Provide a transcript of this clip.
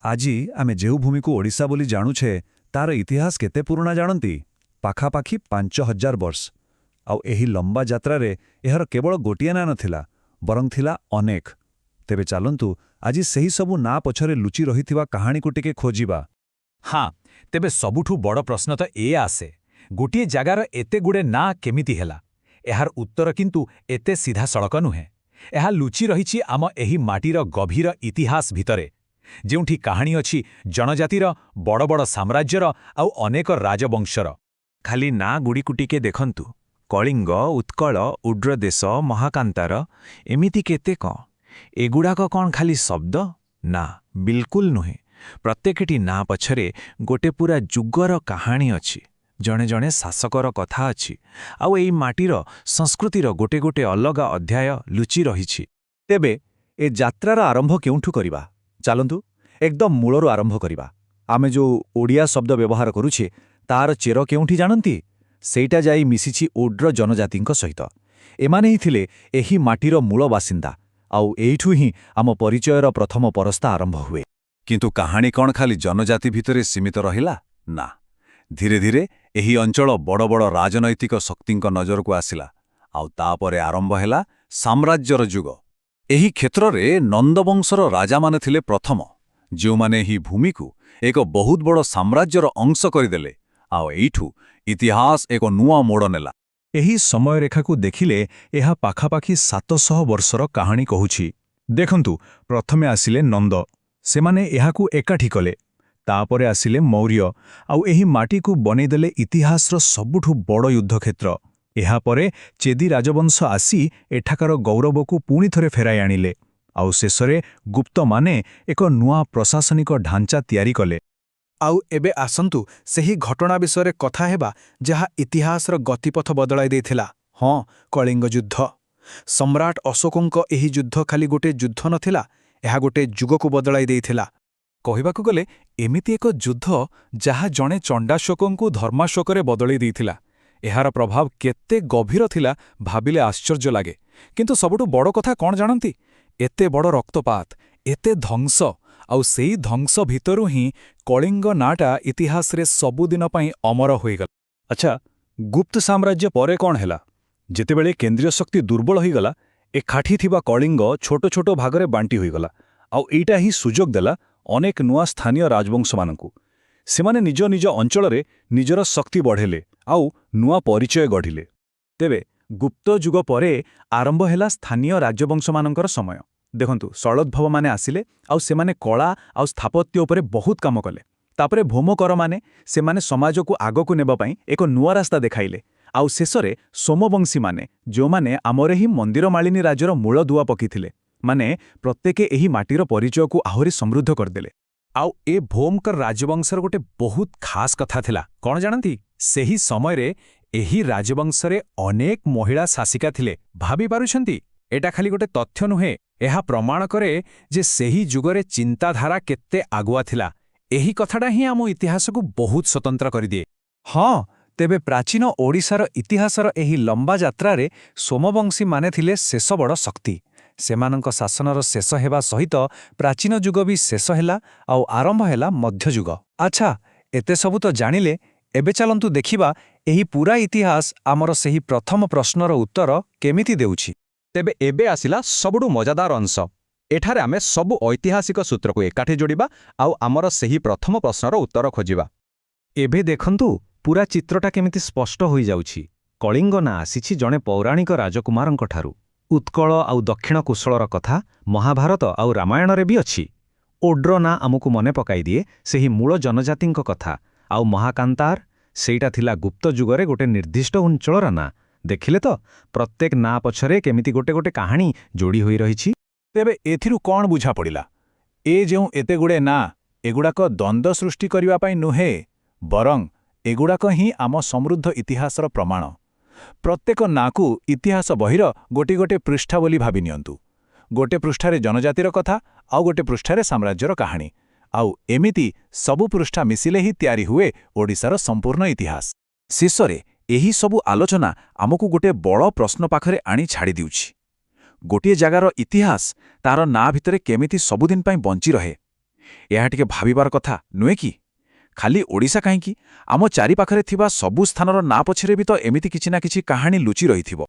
ଆଜି ଆମେ ଯେଉଁ ଭୂମିକୁ ଓଡ଼ିଶା ବୋଲି ଜାଣୁଛେ ତାର ଇତିହାସ କେତେ ପୁରୁଣା ଜାଣନ୍ତି? ପାଖାପାଖି 5000 ବର୍ଷ। ଆଉ ଏହି ଲମ୍ବା ଯାତ୍ରାରେ ଏହାର କେବଳ ଗୋଟିଏ ନାଁ ନଥିଲା, ବରଂ ଥିଲା ଅନେକ। ତେବେ ଚାଲନ୍ତୁ ଆଜି ସେହି ସବୁ ନାଁ ପଛରେ ଲୁଚି ରହିଥିବା କାହାଣୀକୁ ଟିକେ ଖୋଜିବା। ହଁ, ତେବେ ସବୁଠୁ ବଡ଼ ପ୍ରଶ୍ନ ତ ଏ ଆସେ, ଗୋଟିଏ ଜାଗାର ଏତେଗୁଡ଼େ ନାଁ କେମିତି ହେଲା? ଏହାର ଉତ୍ତର କିନ୍ତୁ ଏତେ ସିଧାସଳଖ ନୁହେଁ। ଏହା ଲୁଚି ରହିଛି ଆମ ଏହି ମାଟିର ଗଭୀର ଇତିହାସ ଭିତରେ, ଯେଉଁଠି କାହାଣୀ ଅଛି ଜନଜାତିର, ବଡ଼ ବଡ଼ ସାମ୍ରାଜ୍ୟର ଆଉ ଅନେକ ରାଜବଂଶର। ଖାଲି ନାଁଗୁଡ଼ିକୁ ଟିକେ ଦେଖନ୍ତୁ। କଳିଙ୍ଗ, ଉତ୍କଳ, ଉଡ୍ରଦେଶ, ମହାକାନ୍ତାର, ଏମିତି କେତେ କ'ଣ? ଏଗୁଡ଼ାକ କ'ଣ ଖାଲି ଶବ୍ଦ? ନା, ବିଲକୁଲ ନୁହେଁ। ପ୍ରତ୍ୟେକଟି ନାଁ ପଛରେ ଗୋଟେ ପୁରା ଯୁଗର କାହାଣୀ ଅଛି। ଜଣେ ଜଣେ ଶାସକର କଥା ଅଛି, ଆଉ ଏଇ ମାଟିର ସଂସ୍କୃତିର ଗୋଟେ ଗୋଟେ ଅଲଗା ଅଧ୍ୟାୟ ଲୁଚି ରହିଛି। ତେବେ ଏ ଯାତ୍ରାର ଆରମ୍ଭ କେଉଁଠୁ କରିବା? ଚାଲନ୍ତୁ ଏକଦମ ମୂଳରୁ ଆରମ୍ଭ କରିବା। ଆମେ ଯେଉଁ ଓଡ଼ିଆ ଶବ୍ଦ ବ୍ୟବହାର କରୁଛେ ତାର ଚେର କେଉଁଠି ଜାଣନ୍ତି? ସେଇଟା ଯାଇ ମିଶିଛି ଓଡ୍ର ଜନଜାତିଙ୍କ ସହିତ। ଏମାନେ ହିଁ ଥିଲେ ଏହି ମାଟିର ମୂଳ ବାସିନ୍ଦା, ଆଉ ଏଇଠୁ ହିଁ ଆମ ପରିଚୟର ପ୍ରଥମ ପରସ୍ତା ଆରମ୍ଭ ହୁଏ। କିନ୍ତୁ କାହାଣୀ କ'ଣ ଖାଲି ଜନଜାତି ଭିତରେ ସୀମିତ ରହିଲା? ନା, ଧୀରେ ଧୀରେ ଏହି ଅଞ୍ଚଳ ବଡ଼ ବଡ଼ ରାଜନୈତିକ ଶକ୍ତିଙ୍କ ନଜରକୁ ଆସିଲା, ଆଉ ତାପରେ ଆରମ୍ଭ ହେଲା ସାମ୍ରାଜ୍ୟର ଯୁଗ। ଏହି କ୍ଷେତ୍ରରେ ନନ୍ଦବଂଶର ରାଜାମାନେ ଥିଲେ ପ୍ରଥମ, ଯେଉଁମାନେ ଏହି ଭୂମିକୁ ଏକ ବହୁତ ବଡ଼ ସାମ୍ରାଜ୍ୟର ଅଂଶ କରିଦେଲେ। ଆଉ ଏଇଠୁ ଇତିହାସ ଏକ ନୂଆ ମୋଡ଼ ନେଲା। ଏହି ସମୟରେଖାକୁ ଦେଖିଲେ ଏହା ପାଖାପାଖି 700 ବର୍ଷର କାହାଣୀ କହୁଛି। ଦେଖନ୍ତୁ, ପ୍ରଥମେ ଆସିଲେ ନନ୍ଦ। ସେମାନେ ଏହାକୁ ଏକାଠି କଲେ। ତାପରେ ଆସିଲେ ମୌର୍ଯ୍ୟ, ଆଉ ଏହି ମାଟିକୁ ବନେଇଦେଲେ ଇତିହାସର ସବୁଠୁ ବଡ଼ ଯୁଦ୍ଧକ୍ଷେତ୍ର। ଏହାପରେ ଚେଦି ରାଜବଂଶ ଆସି ଏଠାକାର ଗୌରବକୁ ପୁଣିଥରେ ଫେରାଇ ଆଣିଲେ। ଆଉ ଶେଷରେ ଗୁପ୍ତମାନେ ଏକ ନୂଆ ପ୍ରଶାସନିକ ଢାଞ୍ଚା ତିଆରି କଲେ। ଆଉ ଏବେ ଆସନ୍ତୁ ସେହି ଘଟଣା ବିଷୟରେ କଥା ହେବା ଯାହା ଇତିହାସର ଗତିପଥ ବଦଳାଇ ଦେଇଥିଲା। ହଁ, କଳିଙ୍ଗ ଯୁଦ୍ଧ। ସମ୍ରାଟ ଅଶୋକଙ୍କ ଏହି ଯୁଦ୍ଧ ଖାଲି ଗୋଟେ ଯୁଦ୍ଧ ନଥିଲା, ଏହା ଗୋଟେ ଯୁଗକୁ ବଦଳାଇ ଦେଇଥିଲା। କହିବାକୁ ଗଲେ ଏମିତି ଏକ ଯୁଦ୍ଧ ଯାହା ଜଣେ ଚଣ୍ଡାଶୋକଙ୍କୁ ଧର୍ମାଶୋକରେ ବଦଳେଇ ଦେଇଥିଲା। ଏହାର ପ୍ରଭାବ କେତେ ଗଭୀର ଥିଲା ଭାବିଲେ ଆଶ୍ଚର୍ଯ୍ୟ ଲାଗେ। କିନ୍ତୁ ସବୁଠୁ ବଡ଼ କଥା କ'ଣ ଜାଣନ୍ତି? ଏତେ ବଡ଼ ରକ୍ତପାତ, ଏତେ ଧ୍ୱଂସ, ଆଉ ସେଇ ଧ୍ୱଂସ ଭିତରୁ ହିଁ କଳିଙ୍ଗ ନାଁଟା ଇତିହାସରେ ସବୁଦିନ ପାଇଁ ଅମର ହୋଇଗଲା। ଆଚ୍ଛା, ଗୁପ୍ତ ସାମ୍ରାଜ୍ୟ ପରେ କ'ଣ ହେଲା? ଯେତେବେଳେ କେନ୍ଦ୍ରୀୟ ଶକ୍ତି ଦୁର୍ବଳ ହୋଇଗଲା, ଏକାଠି ଥିବା କଳିଙ୍ଗ ଛୋଟ ଛୋଟ ଭାଗରେ ବାଣ୍ଟି ହୋଇଗଲା। ଆଉ ଏଇଟା ହିଁ ସୁଯୋଗ ଦେଲା ଅନେକ ନୂଆ ସ୍ଥାନୀୟ ରାଜବଂଶମାନଙ୍କୁ। ସେମାନେ ନିଜ ନିଜ ଅଞ୍ଚଳରେ ନିଜର ଶକ୍ତି ବଢ଼େଇଲେ, ଆଉ ନୂଆ ପରିଚୟ ଗଢ଼ିଲେ। ତେବେ ଗୁପ୍ତ ଯୁଗ ପରେ ଆରମ୍ଭ ହେଲା ସ୍ଥାନୀୟ ରାଜବଂଶମାନଙ୍କର ସମୟ। ଦେଖନ୍ତୁ, ଶଳୋଦ୍ଭବମାନେ ଆସିଲେ, ଆଉ ସେମାନେ କଳା ଆଉ ସ୍ଥାପତ୍ୟ ଉପରେ ବହୁତ କାମ କଲେ। ତାପରେ ଭୌମକରମାନେ, ସେମାନେ ସମାଜକୁ ଆଗକୁ ନେବା ପାଇଁ ଏକ ନୂଆ ରାସ୍ତା ଦେଖାଇଲେ। ଆଉ ଶେଷରେ ସୋମବଂଶୀମାନେ, ଯେଉଁମାନେ ଆମର ହିଁ ମନ୍ଦିରମାଳିନୀ ରାଜ୍ୟର ମୂଳ ଦୁଆ ପକାଇଥିଲେ। ମାନେ ପ୍ରତ୍ୟେକେ ଏହି ମାଟିର ପରିଚୟକୁ ଆହୁରି ସମୃଦ୍ଧ କରିଦେଲେ। ଆଉ ଏ ଭୌମକର ରାଜବଂଶର ଗୋଟେ ବହୁତ ଖାସ୍ କଥା ଥିଲା, କ'ଣ ଜାଣନ୍ତି? ସେହି ସମୟରେ ଏହି ରାଜବଂଶରେ ଅନେକ ମହିଳା ଶାସିକା ଥିଲେ। ଭାବି ପାରୁଛନ୍ତି? ଏଟା ଖାଲି ଗୋଟେ ତଥ୍ୟ ନୁହେଁ, ଏହା ପ୍ରମାଣ କରେ ଯେ ସେହି ଯୁଗରେ ଚିନ୍ତାଧାରା କେତେ ଆଗୁଆ ଥିଲା। ଏହି କଥାଟା ହିଁ ଆମ ଇତିହାସକୁ ବହୁତ ସ୍ୱତନ୍ତ୍ର କରିଦିଏ। ହଁ, ତେବେ ପ୍ରାଚୀନ ଓଡ଼ିଶାର ଇତିହାସର ଏହି ଲମ୍ବା ଯାତ୍ରାରେ ସୋମବଂଶୀମାନେ ଥିଲେ ଶେଷ ବଡ଼ ଶକ୍ତି। ସେମାନଙ୍କ ଶାସନର ଶେଷ ହେବା ସହିତ ପ୍ରାଚୀନ ଯୁଗ ବି ଶେଷ ହେଲା, ଆଉ ଆରମ୍ଭ ହେଲା ମଧ୍ୟଯୁଗ। ଆଚ୍ଛା, ଏତେ ସବୁ ତ ଜାଣିଲେ, ଏବେ ଚାଲନ୍ତୁ ଦେଖିବା ଏହି ପୂରା ଇତିହାସ ଆମର ସେହି ପ୍ରଥମ ପ୍ରଶ୍ନର ଉତ୍ତର କେମିତି ଦେଉଛି। ତେବେ ଏବେ ଆସିଲା ସବୁଠୁ ମଜାଦାର ଅଂଶ। ଏଠାରେ ଆମେ ସବୁ ଐତିହାସିକ ସୂତ୍ରକୁ ଏକାଠି ଯୋଡ଼ିବା ଆଉ ଆମର ସେହି ପ୍ରଥମ ପ୍ରଶ୍ନର ଉତ୍ତର ଖୋଜିବା। ଏବେ ଦେଖନ୍ତୁ, ପୁରା ଚିତ୍ରଟା କେମିତି ସ୍ପଷ୍ଟ ହୋଇଯାଉଛି। କଳିଙ୍ଗ ନାଁ ଆସିଛି ଜଣେ ପୌରାଣିକ ରାଜକୁମାରଙ୍କଠାରୁ। ଉତ୍କଳ ଆଉ ଦକ୍ଷିଣ କୁଶଳର କଥା ମହାଭାରତ ଆଉ ରାମାୟଣରେ ବି ଅଛି। ଓଡ୍ର ନାଁ ଆମକୁ ମନେ ପକାଇଦିଏ ସେହି ମୂଳ ଜନଜାତିଙ୍କ କଥା। ଆଉ ମହାକାନ୍ତାର, ସେଇଟା ଥିଲା ଗୁପ୍ତ ଯୁଗରେ ଗୋଟେ ନିର୍ଦ୍ଦିଷ୍ଟ ଅଞ୍ଚଳର ନାଁ। ଦେଖିଲେ ତ, ପ୍ରତ୍ୟେକ ନାଁ ପଛରେ କେମିତି ଗୋଟେ ଗୋଟେ କାହାଣୀ ଯୋଡ଼ି ହୋଇ ରହିଛି। ତେବେ ଏଥିରୁ କ'ଣ ବୁଝାପଡ଼ିଲା? ଏ ଯେଉଁ ଏତେଗୁଡ଼େ ନାଁ, ଏଗୁଡ଼ାକ ଦ୍ୱନ୍ଦ୍ୱ ସୃଷ୍ଟି କରିବା ପାଇଁ ନୁହେଁ, ବରଂ ଏଗୁଡ଼ାକ ହିଁ ଆମ ସମୃଦ୍ଧ ଇତିହାସର ପ୍ରମାଣ। ପ୍ରତ୍ୟେକ ନାଁକୁ ଇତିହାସ ବହିର ଗୋଟିଏ ଗୋଟିଏ ପୃଷ୍ଠା ବୋଲି ଭାବି ନିଅନ୍ତୁ। ଗୋଟେ ପୃଷ୍ଠାରେ ଜନଜାତିର କଥା, ଆଉ ଗୋଟେ ପୃଷ୍ଠାରେ ସାମ୍ରାଜ୍ୟର କାହାଣୀ। ଆଉ ଏମିତି ସବୁ ପୃଷ୍ଠା ମିଶିଲେ ହିଁ ତିଆରି ହୁଏ ଓଡ଼ିଶାର ସମ୍ପୂର୍ଣ୍ଣ ଇତିହାସ। ଶେଷରେ ଏହି ସବୁ ଆଲୋଚନା ଆମକୁ ଗୋଟେ ବଡ଼ ପ୍ରଶ୍ନ ପାଖରେ ଆଣି ଛାଡ଼ି ଦେଉଛି। ଗୋଟିଏ ଜାଗାର ଇତିହାସ ତାର ନାଁ ଭିତରେ କେମିତି ସବୁଦିନ ପାଇଁ ବଞ୍ଚି ରହେ? ଏହା ଟିକେ ଭାବିବାର କଥା ନୁହେଁ କି? ଖାଲି ଓଡ଼ିଶା କାହିଁକି, ଆମ ଚାରିପାଖରେ ଥିବା ସବୁ ସ୍ଥାନର ନାଁ ପଛରେ ବି ତ ଏମିତି କିଛି ନା କିଛି କାହାଣୀ ଲୁଚି ରହିଥିବ।